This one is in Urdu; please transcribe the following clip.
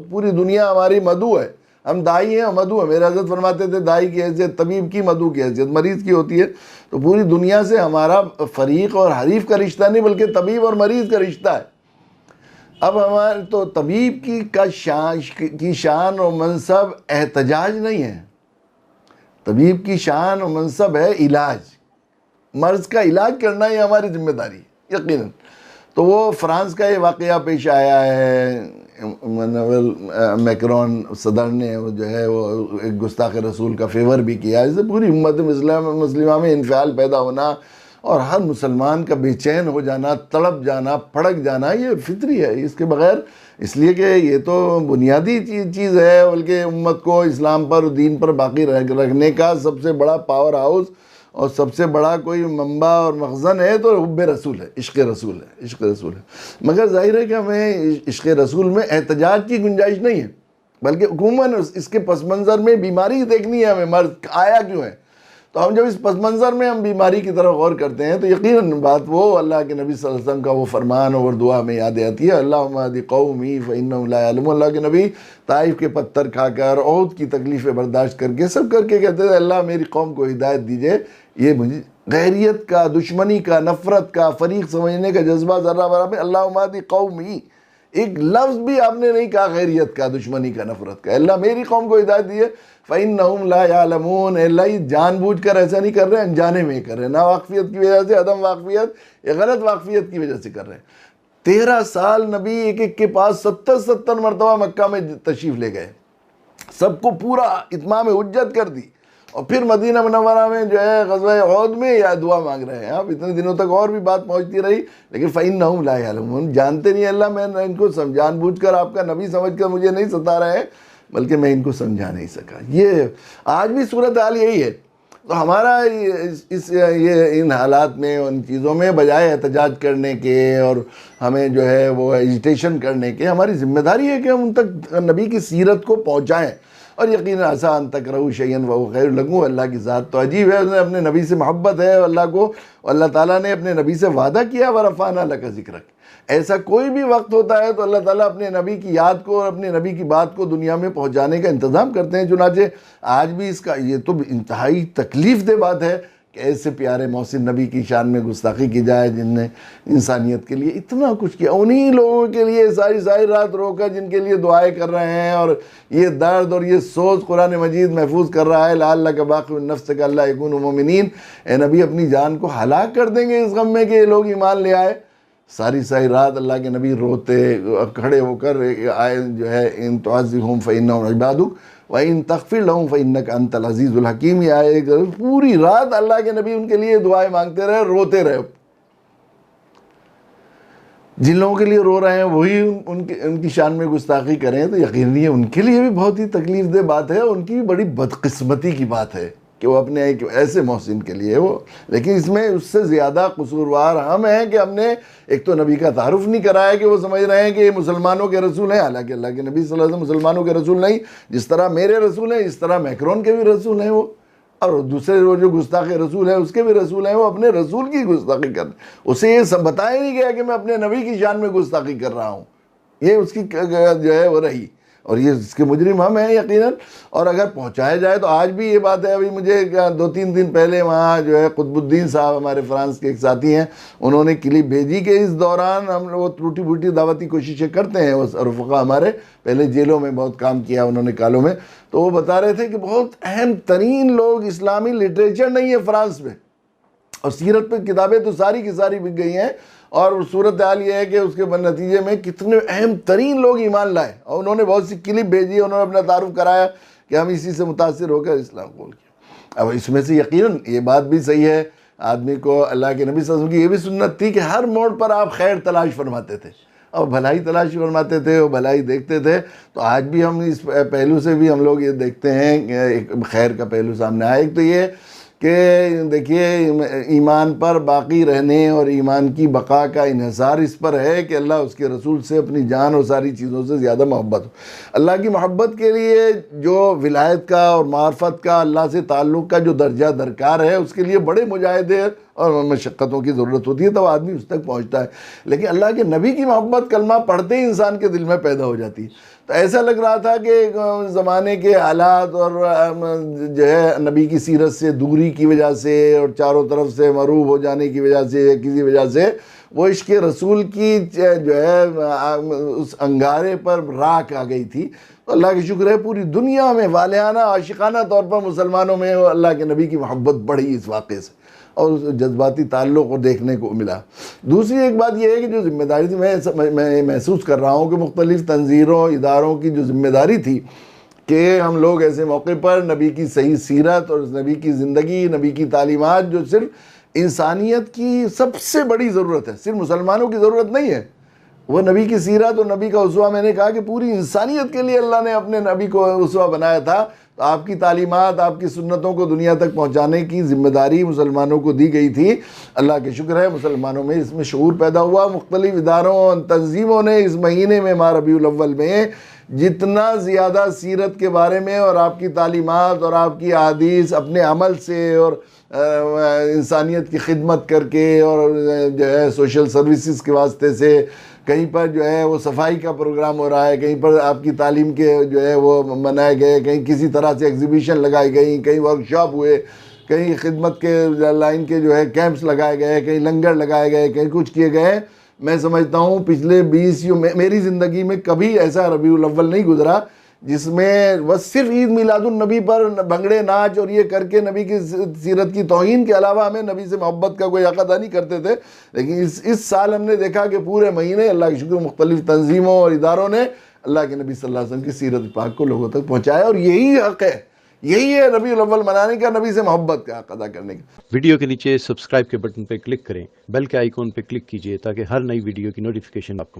پوری دنیا ہماری مدعو ہے، ہم دائی ہیں، مدعو ہیں. میرے حضرت فرماتے تھے دائی کی حیثیت طبیب کی، مدعو کی حیثیت مریض کی ہوتی ہے. تو پوری دنیا سے ہمارا فریق اور حریف کا رشتہ نہیں بلکہ طبیب اور مریض کا رشتہ ہے. اب ہمارے تو طبیب کی شان و منصب احتجاج نہیں ہے، طبیب کی شان و منصب ہے علاج. مرض کا علاج کرنا یہ ہماری ذمہ داری ہے یقیناً. تو وہ فرانس کا یہ واقعہ پیش آیا ہے، میکرون صدر نے جو ہے وہ ایک گستاخ رسول کا فیور بھی کیا. اس سے پوری امت مسلمہ میں انفعال پیدا ہونا اور ہر مسلمان کا بے چین ہو جانا، تڑپ جانا، پھڑک جانا، یہ فطری ہے. اس کے بغیر، اس لیے کہ یہ تو بنیادی چیز ہے، بلکہ امت کو اسلام پر دین پر باقی رکھنے کا سب سے بڑا پاور ہاؤس اور سب سے بڑا کوئی منبع اور مخزن ہے تو حب رسول ہے، عشق رسول ہے، عشق رسول ہے. مگر ظاہر ہے کہ ہمیں عشق رسول میں احتجاج کی گنجائش نہیں ہے، بلکہ عموماً اس کے پس منظر میں بیماری دیکھنی ہے ہمیں، مرض آیا کیوں ہے. تو ہم جب اس پس منظر میں ہم بیماری کی طرف غور کرتے ہیں تو یقیناً بات وہ اللہ کے نبی صلی اللہ علیہ وسلم کا وہ فرمان اور دعا میں یاد آتی ہے، اللہم اہد قومی فانہم لا یعلمون. اللہ کے نبی طائف کے پتھر کھا کر، عہد کی تکلیفیں برداشت کر کے، سب کر کے کہتے تھے اللہ میری قوم کو ہدایت دیجئے. یہ مجھے غیریت کا، دشمنی کا، نفرت کا، فریق سمجھنے کا جذبہ ذرہ برابر میں اللہم اہد قومی، ایک لفظ بھی آپ نے نہیں کہا غیریت کا، دشمنی کا، نفرت کا. اللہ میری قوم کو ہدایت دیے. فَإِنَّهُمْ لَا يَعْلَمُونَ. اللہ یہ جان بوجھ کر ایسا نہیں کر رہے، انجانے میں کر رہے ہیں، نا واقفیت کی وجہ سے، عدم واقفیت یا غلط واقفیت کی وجہ سے کر رہے ہیں. 13 سال نبی ایک کے پاس 70 مرتبہ مکہ میں تشریف لے گئے، سب کو پورا اتمام حجت کر دی، اور پھر مدینہ منورہ میں جو ہے غزوہ احد میں یا دعا مانگ رہے ہیں. آپ اتنے دنوں تک اور بھی بات پہنچتی رہی، لیکن فَإِنَّهُمْ لَا يَعْلَمُونَ. جانتے نہیں اللہ، میں ان کو جان بوجھ کر آپ کا نبی سمجھ کر مجھے نہیں ستا رہے ہیں، بلکہ میں ان کو سمجھا نہیں سکا. یہ آج بھی صورتحال یہی ہے. تو ہمارا ان حالات میں، ان چیزوں میں، بجائے احتجاج کرنے کے اور ہمیں جو ہے وہ ایجیٹیشن کرنے کے، ہماری ذمہ داری ہے کہ ہم ان تک نبی کی سیرت کو پہنچائیں. اور یقیناً آسان تکرہوا شیئا وہو خیر لکم. اللہ کی ذات تو عجیب ہے، اس نے اپنے نبی سے محبت ہے اللہ کو، اللہ تعالیٰ نے اپنے نبی سے وعدہ کیا وَرَفَعْنَا لَكَ ذِكْرَكَ. ایسا کوئی بھی وقت ہوتا ہے تو اللہ تعالیٰ اپنے نبی کی یاد کو اور اپنے نبی کی بات کو دنیا میں پہنچانے کا انتظام کرتے ہیں. چنانچہ آج بھی اس کا یہ تو انتہائی تکلیف دہ بات ہے کہ ایسے پیارے محسن نبی کی شان میں گستاخی کی جائے جن نے انسانیت کے لیے اتنا کچھ کیا. انہی لوگوں کے لیے ساری رات رو کر جن کے لیے دعائیں کر رہے ہیں، اور یہ درد اور یہ سوز قرآن مجید محفوظ کر رہا ہے لعلک باخع نفسک الا یکونوا مؤمنین. اے نبی اپنی جان کو ہلاک کر دیں گے اس غم میں کہ یہ لوگ ایمان لے آئے. ساری رات اللہ کے نبی روتے کھڑے ہو کر آئے جو ہے ان تعذبہم فإنہم عبادک وَإِن تَغْفِرْ لَهُمْ فَإِنَّكَ أَنْتَ الْعَزِيزُ الْحَكِيمُ. یہ آئے پوری رات اللہ کے نبی ان کے لیے دعائیں مانگتے رہے، روتے رہے. جن لوگوں کے لیے رو رہے ہیں وہی ان کی شان میں گستاخی کریں تو یقینی ان کے لیے بھی بہت ہی تکلیف دہ بات ہے. ان کی بھی بڑی بدقسمتی کی بات ہے کہ وہ اپنے ایک ایسے محسن کے لیے وہ، لیکن اس میں اس سے زیادہ قصوروار ہم ہیں کہ ہم نے ایک تو نبی کا تعارف نہیں کرایا کہ وہ سمجھ رہے ہیں کہ یہ مسلمانوں کے رسول ہیں، حالانکہ اللہ کے نبی صلی اللہ علیہ وسلم مسلمانوں کے رسول نہیں. جس طرح میرے رسول ہیں اس طرح میکرون کے بھی رسول ہیں وہ، اور دوسرے وہ جو گستاخ رسول ہیں اس کے بھی رسول ہیں. وہ اپنے رسول کی گستاخی کر رہے ہیں، اسے یہ سب بتایا نہیں گیا کہ میں اپنے نبی کی شان میں گستاخی کر رہا ہوں. یہ اس کی جو ہے وہ رہی، اور یہ اس کے مجرم ہم ہیں یقیناً. اور اگر پہنچایا جائے تو آج بھی یہ بات ہے. ابھی مجھے 2-3 دن پہلے وہاں جو ہے قطب الدین صاحب ہمارے فرانس کے ایک ساتھی ہیں، انہوں نے کلپ بھیجی کہ اس دوران ہم وہ ٹوٹی پھوٹی دعوتی کوششیں کرتے ہیں. وہ رفقا ہمارے پہلے جیلوں میں بہت کام کیا انہوں نے، کالوں میں، تو وہ بتا رہے تھے کہ بہت اہم ترین لوگ اسلامی لٹریچر نہیں ہے فرانس میں، اور سیرت پہ کتابیں تو ساری کی ساری بک گئی ہیں. اور صورتحال یہ ہے کہ اس کے نتیجے میں کتنے اہم ترین لوگ ایمان لائے، اور انہوں نے بہت سی کلپ بھیجی، انہوں نے اپنا تعارف کرایا کہ ہم اسی سے متاثر ہو کر اسلام قبول کیا. اب اس میں سے یقیناً یہ بات بھی صحیح ہے، آدمی کو اللہ کے نبی صلی اللہ علیہ وسلم کی یہ بھی سنت تھی کہ ہر موڑ پر آپ خیر تلاش فرماتے تھے اور بھلائی تلاش فرماتے تھے اور بھلائی دیکھتے تھے. تو آج بھی ہم اس پہلو سے بھی ہم لوگ یہ دیکھتے ہیں کہ ایک خیر کا پہلو سامنے آیا. ایک تو یہ کہ دیکھیے ایمان پر باقی رہنے اور ایمان کی بقا کا انحصار اس پر ہے کہ اللہ اس کے رسول سے اپنی جان اور ساری چیزوں سے زیادہ محبت ہو. اللہ کی محبت کے لیے جو ولایت کا اور معرفت کا، اللہ سے تعلق کا جو درجہ درکار ہے، اس کے لیے بڑے مجاہدے اور مشقتوں کی ضرورت ہوتی ہے تب آدمی اس تک پہنچتا ہے، لیکن اللہ کے نبی کی محبت کلمہ پڑھتے ہی انسان کے دل میں پیدا ہو جاتی ہے۔ تو ایسا لگ رہا تھا کہ زمانے کے حالات اور جو ہے نبی کی سیرت سے دوری کی وجہ سے اور چاروں طرف سے مروب ہو جانے کی وجہ سے یا کسی وجہ سے وہ عشق رسول کی جو ہے اس انگارے پر راکھ آ گئی تھی۔ تو اللہ کا شکر ہے پوری دنیا میں والہانہ عاشقانہ طور پر مسلمانوں میں اللہ کے نبی کی محبت بڑھی اس واقعے سے، اور اس جذباتی تعلق کو دیکھنے کو ملا۔ دوسری ایک بات یہ ہے کہ جو ذمہ داری تھی، میں محسوس کر رہا ہوں کہ مختلف تنظیموں اداروں کی جو ذمہ داری تھی کہ ہم لوگ ایسے موقع پر نبی کی صحیح سیرت اور نبی کی زندگی، نبی کی تعلیمات جو صرف انسانیت کی سب سے بڑی ضرورت ہے، صرف مسلمانوں کی ضرورت نہیں ہے، وہ نبی کی سیرت اور نبی کا اسوہ، میں نے کہا کہ پوری انسانیت کے لیے اللہ نے اپنے نبی کو اسوہ بنایا تھا، تو آپ کی تعلیمات، آپ کی سنتوں کو دنیا تک پہنچانے کی ذمہ داری مسلمانوں کو دی گئی تھی۔ اللہ کے شکر ہے مسلمانوں میں اس میں شعور پیدا ہوا۔ مختلف اداروں اور تنظیموں نے اس مہینے میں ماہ ربیع الاول میں جتنا زیادہ سیرت کے بارے میں اور آپ کی تعلیمات اور آپ کی احادیث اپنے عمل سے اور انسانیت کی خدمت کر کے اور جو ہے سوشل سروسز کے واسطے سے، کہیں پر جو ہے وہ صفائی کا پروگرام ہو رہا ہے، کہیں پر آپ کی تعلیم کے جو ہے وہ منائے گئے، کہیں کسی طرح سے ایگزیبیشن لگائی گئی، کہیں ورکشاپ ہوئے، کہیں خدمت کے لائن کے جو ہے کیمپس لگائے گئے، کہیں لنگر لگائے گئے، کہیں کچھ کیے گئے۔ میں سمجھتا ہوں پچھلے 20 میری زندگی میں کبھی ایسا ربیع الاول نہیں گزرا جس میں بس صرف عید میلاد النبی پر بھنگڑے ناچ اور یہ کر کے نبی کی سیرت کی توہین کے علاوہ ہمیں نبی سے محبت کا کوئی عقیدہ نہیں کرتے تھے، لیکن اس سال ہم نے دیکھا کہ پورے مہینے اللہ کے شکر مختلف تنظیموں اور اداروں نے اللہ کے نبی صلی اللہ علیہ وسلم کی سیرت پاک کو لوگوں تک پہنچایا، اور یہی حق ہے، یہی ہے ربیع الاول منانے کا، نبی سے محبت کا حق ادا کرنے کا۔ ویڈیو کے نیچے سبسکرائب کے بٹن پہ کلک کریں، بیل کے آئیکن پہ کلک کیجئے تاکہ ہر نئی ویڈیو کی نوٹیفیکیشن آپ کو ملے۔